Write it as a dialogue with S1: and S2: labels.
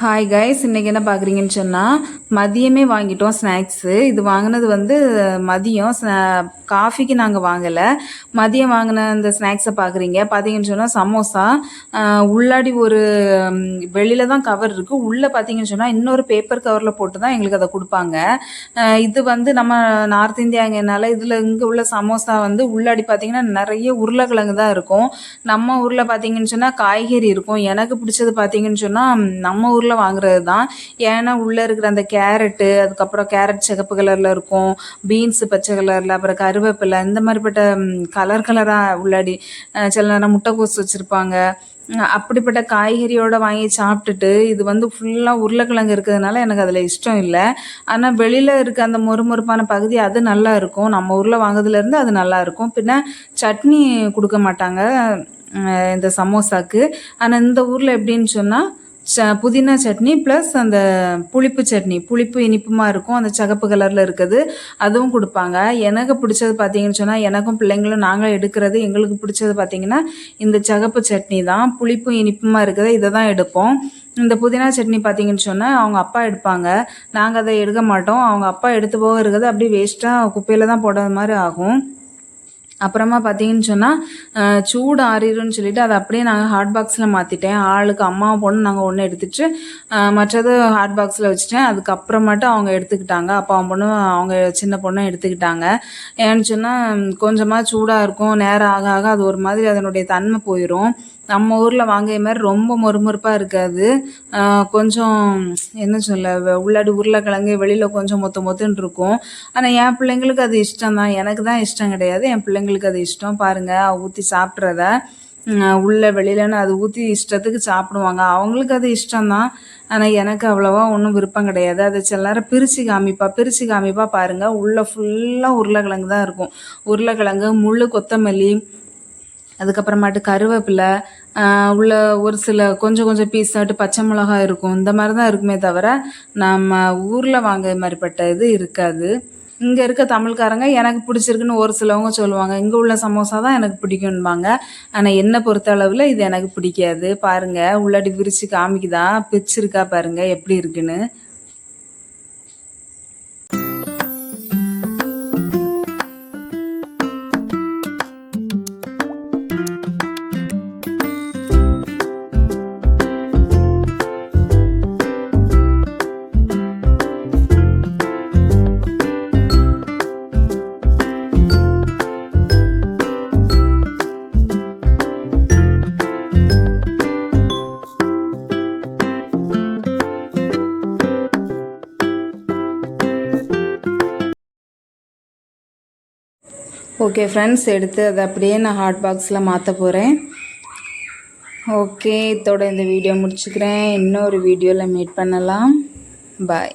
S1: Hi guys, இன்றைக்கி என்ன பார்க்குறீங்கன்னு சொன்னால் மதியமே வாங்கிட்டோம் ஸ்நாக்ஸு. இது வாங்கினது வந்து மதியம் காஃபிக்கு நாங்கள் வாங்கலை. மதியம் வாங்கின இந்த ஸ்நாக்ஸை பார்த்தீங்கன்னு சொன்னால் சமோசா. உள்ளாடி ஒரு வெளியில் தான் கவர் இருக்குது, உள்ளே பார்த்தீங்கன்னு சொன்னால் இன்னொரு பேப்பர் கவரில் போட்டு தான் எங்களுக்கு அதை கொடுப்பாங்க. இது வந்து நம்ம நார்த் இந்தியாங்கனால இதில் இங்கே உள்ள சமோசா வந்து உள்ளாடி பார்த்திங்கன்னா நிறைய உருளைக்கிழங்கு தான் இருக்கும். நம்ம ஊரில் பார்த்தீங்கன்னு சொன்னால் காய்கறி இருக்கும். எனக்கு பிடிச்சது பார்த்தீங்கன்னு சொன்னால் நம்ம ஊரில் வாங்குறது தான். ஏன்னா உள்ளே இருக்கிற அந்த கேரட்டு, அதுக்கப்புறம் கேரட் சிகப்பு கலரில் இருக்கும், பீன்ஸு பச்சை கலரில், அப்புறம் கருவேப்பிலை, இந்த மாதிரிப்பட்ட கலராக உள்ளாடி சில நேரம் முட்டைக்கோஸ் வச்சுருப்பாங்க. அப்படிப்பட்ட காய்கறியோடு வாங்கி சாப்பிட்டுட்டு இது வந்து ஃபுல்லாக உருளைக்கிழங்கு இருக்கிறதுனால எனக்கு அதில் இஷ்டம் இல்லை. ஆனால் வெளியில் இருக்க அந்த மொறுமொறுப்பான பகுதி அது நல்லா இருக்கும். நம்ம ஊரில் வாங்குறதுலேருந்து அது நல்லா இருக்கும். பின்ன சட்னி கொடுக்க மாட்டாங்க இந்த சமோசாக்கு. ஆனால் இந்த ஊரில் எப்படின்னு சொன்னால் புதினா சட்னி ப்ளஸ் அந்த புளிப்பு சட்னி, புளிப்பு இனிப்புமாக இருக்கும், அந்த சிகப்பு கலரில் இருக்குது, அதுவும் கொடுப்பாங்க. எனக்கு பிடிச்சது பார்த்தீங்கன்னு சொன்னால், எனக்கும் பிள்ளைங்களும் நாங்கள் எடுக்கிறது எங்களுக்கு பிடிச்சது பார்த்திங்கன்னா இந்த சிகப்பு சட்னி தான். புளிப்பும் இனிப்புமாக இருக்குது, இதை தான் எடுப்போம். இந்த புதினா சட்னி பார்த்தீங்கன்னு சொன்னால் அவங்க அப்பா எடுப்பாங்க, நாங்கள் அதை எடுக்க மாட்டோம். அவங்க அப்பா எடுத்து போக இருக்கிறது அப்படியே வேஸ்ட்டாக குப்பையில் தான் போடுற மாதிரி ஆகும். அப்புறமா பார்த்தீங்கன்னு சொன்னால் சூடு ஆறிடும்னு சொல்லிவிட்டு அதை அப்படியே நாங்கள் ஹாட் பாக்ஸில் மாற்றிட்டேன். ஆளுக்கு அம்மா பொண்ணு நாங்கள் ஒன்று எடுத்துட்டு மற்றது ஹாட் பாக்ஸில் வச்சுட்டேன். அதுக்கப்புறமாட்டு அவங்க எடுத்துக்கிட்டாங்க, அப்பா பொண்ணு அவங்க சின்ன பொண்ணும் எடுத்துக்கிட்டாங்க. ஏன்னு சொன்னால் கொஞ்சமாக சூடாக இருக்கும், நேரம் ஆக ஆக அது ஒரு மாதிரி அதனுடைய தன்மை போயிடும். நம்ம ஊரில் வாங்கிய மாதிரி ரொம்ப மொறுமொறுப்பாக இருக்காது. கொஞ்சம் என்ன சொல்ல, உள்ளாடி உருளைக்கிழங்கு வெளியில் கொஞ்சம் மொத்துன்னு இருக்கும். ஆனால் என் பிள்ளைங்களுக்கு அது இஷ்டம் தான், எனக்கு தான் இஷ்டம் கிடையாது. என் பிள்ளைங்களுக்கு அது இஷ்டம். பாருங்கள், ஊற்றி சாப்பிட்றத உள்ள வெளியிலன்னு அது ஊற்றி இஷ்டத்துக்கு சாப்பிடுவாங்க. அவங்களுக்கு அது இஷ்டம்தான். ஆனால் எனக்கு அவ்வளோவா ஒன்றும் விருப்பம் கிடையாது. அதை சில நேரம் பிரித்து காமிப்பா பாருங்கள், உள்ளே ஃபுல்லாக உருளைக்கிழங்கு தான் இருக்கும். உருளைக்கிழங்கு, முள் கொத்தமல்லி, அதுக்கப்புறமாட்டு கருவேப்பிலை, உள்ள ஒரு சில கொஞ்சம் பீஸ் ஆட்டு பச்சை மிளகாய் இருக்கும். இந்த மாதிரி தான் இருக்குமே தவிர நம்ம ஊரில் வாங்குற மாதிரிப்பட்ட இது இருக்காது. இங்கே இருக்க தமிழ்காரங்க எனக்கு பிடிச்சிருக்குன்னு ஒரு சிலவங்க சொல்லுவாங்க, இங்கே உள்ள சமோசா தான் எனக்கு பிடிக்கும்பாங்க. ஆனால் என்னை பொறுத்த அளவில் இது எனக்கு பிடிக்காது. பாருங்கள், உள்ளாடி விரித்து காமிக்குதா, பிரிச்சிருக்கா பாருங்கள் எப்படி இருக்குன்னு. ஓகே ஃப்ரெண்ட்ஸ், எடுத்து அதை அப்படியே நான் ஹாட் பாக்ஸில் மாற்ற போகிறேன். ஓகே, இதோட இந்த வீடியோ முடிச்சுக்கிறேன். இன்னொரு வீடியோவில் மீட் பண்ணலாம். பாய்.